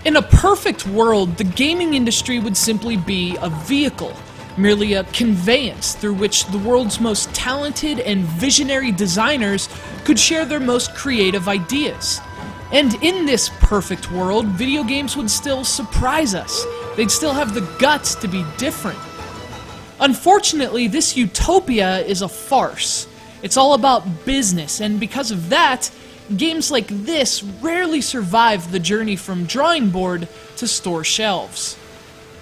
In a perfect world, the gaming industry would simply be a vehicle, merely a conveyance through which the world's most talented and visionary designers could share their most creative ideas. And in this perfect world, video games would still surprise us. They'd still have the guts to be different. Unfortunately, this utopia is a farce. It's all about business, and because of that, games like this rarely survive the journey from drawing board to store shelves.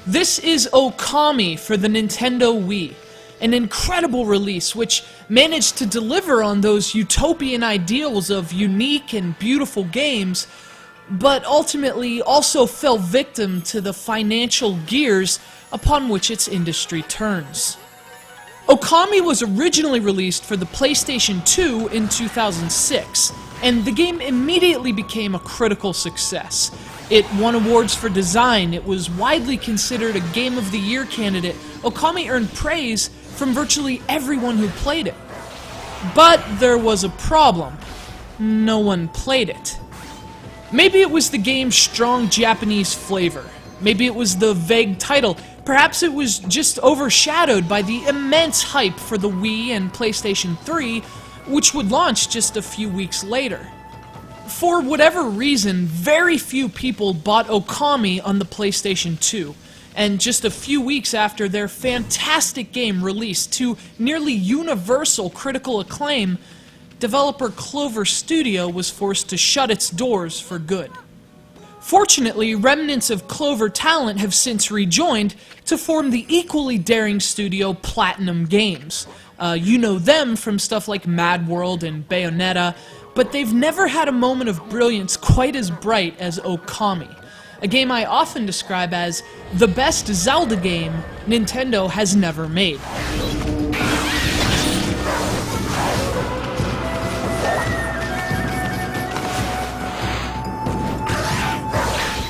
This is OKAMI for the Nintendo Wii, an incredible release which managed to deliver on those utopian ideals of unique and beautiful games, but ultimately also fell victim to the financial gears upon which its industry turns. OKAMI was originally released for the PlayStation 2 in 2006, and the game immediately became a critical success. It won awards for design, it was widely considered a Game of the Year candidate. OKAMI earned praise from virtually everyone who played it. But there was a problem. No one played it. Maybe it was the game's strong Japanese flavor. Maybe it was the vague title. Perhaps it was just overshadowed by the immense hype for the Wii and PlayStation 3, which would launch just a few weeks later. For whatever reason, very few people bought OKAMI on the PlayStation 2, and just a few weeks after their fantastic game released to nearly universal critical acclaim, developer Clover Studio was forced to shut its doors for good. Fortunately, remnants of Clover talent have since rejoined to form the equally daring studio Platinum Games. You know them from stuff like Mad World and Bayonetta, but they've never had a moment of brilliance quite as bright as OKAMI, a game I often describe as the best Zelda game Nintendo has never made.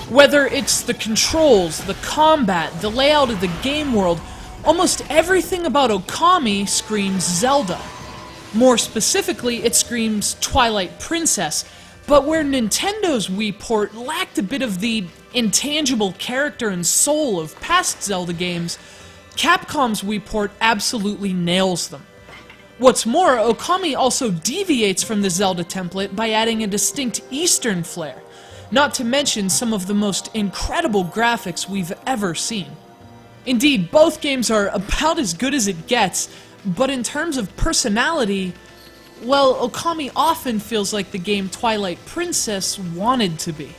Whether it's the controls, the combat, the layout of the game world, almost everything about OKAMI screams Zelda. More specifically, it screams Twilight Princess, but where Nintendo's Wii port lacked a bit of the intangible character and soul of past Zelda games, Capcom's Wii port absolutely nails them. What's more, OKAMI also deviates from the Zelda template by adding a distinct Eastern flair, not to mention some of the most incredible graphics we've ever seen. Indeed, both games are about as good as it gets, but in terms of personality, well, OKAMI often feels like the game Twilight Princess wanted to be.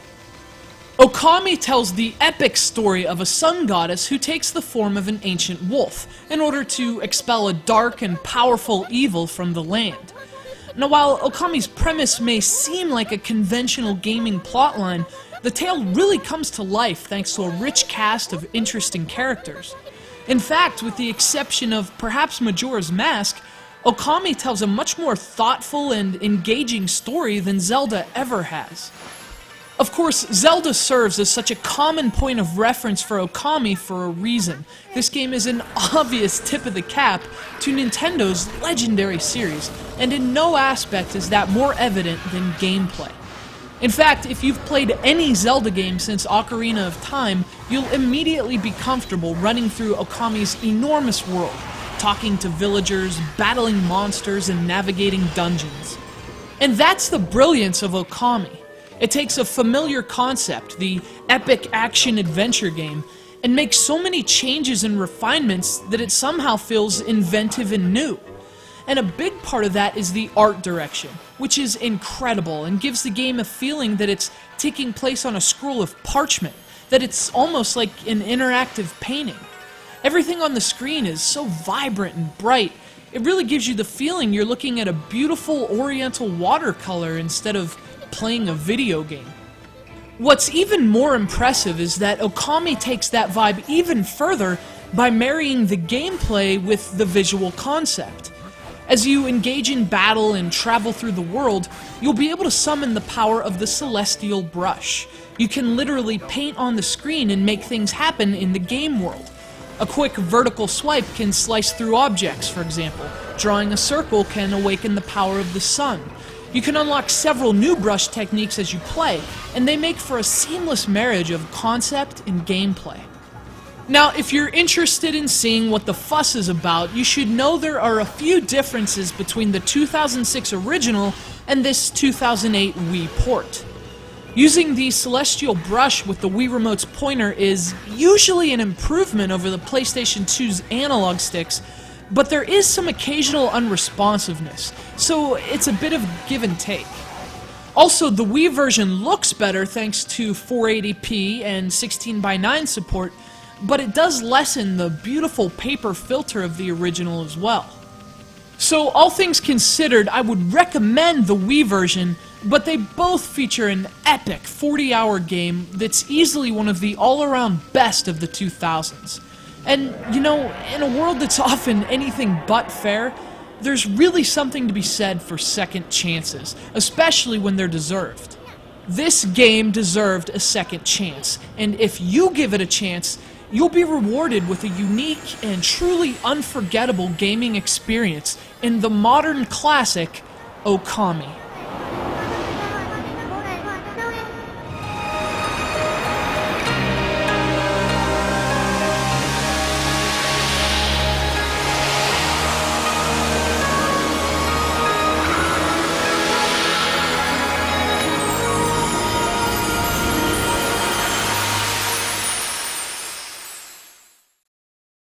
OKAMI tells the epic story of a sun goddess who takes the form of an ancient wolf in order to expel a dark and powerful evil from the land. Now, while OKAMI's premise may seem like a conventional gaming plotline, the tale really comes to life thanks to a rich cast of interesting characters. In fact, with the exception of perhaps Majora's Mask, OKAMI tells a much more thoughtful and engaging story than Zelda ever has. Of course, Zelda serves as such a common point of reference for OKAMI for a reason. This game is an obvious tip of the cap to Nintendo's legendary series, and in no aspect is that more evident than gameplay. In fact, if you've played any Zelda game since Ocarina of Time, you'll immediately be comfortable running through OKAMI's enormous world, talking to villagers, battling monsters, and navigating dungeons. And that's the brilliance of OKAMI. It takes a familiar concept, the epic action-adventure game, and makes so many changes and refinements that it somehow feels inventive and new. And a big part of that is the art direction, which is incredible and gives the game a feeling that it's taking place on a scroll of parchment, that it's almost like an interactive painting. Everything on the screen is so vibrant and bright, it really gives you the feeling you're looking at a beautiful oriental watercolor instead of playing a video game. What's even more impressive is that OKAMI takes that vibe even further by marrying the gameplay with the visual concept. As you engage in battle and travel through the world, you'll be able to summon the power of the Celestial Brush. You can literally paint on the screen and make things happen in the game world. A quick vertical swipe can slice through objects, for example. Drawing a circle can awaken the power of the sun. You can unlock several new brush techniques as you play, and they make for a seamless marriage of concept and gameplay. Now, if you're interested in seeing what the fuss is about, you should know there are a few differences between the 2006 original and this 2008 Wii port. Using the Celestial brush with the Wii Remote's pointer is usually an improvement over the PlayStation 2's analog sticks, but there is some occasional unresponsiveness, so it's a bit of give and take. Also, the Wii version looks better thanks to 480p and 16:9 support, but it does lessen the beautiful paper filter of the original as well. So, all things considered, I would recommend the Wii version, but they both feature an epic 40-hour game that's easily one of the all-around best of the 2000s. And, you know, in a world that's often anything but fair, there's really something to be said for second chances, especially when they're deserved. This game deserved a second chance, and if you give it a chance, you'll be rewarded with a unique and truly unforgettable gaming experience in the modern classic, OKAMI.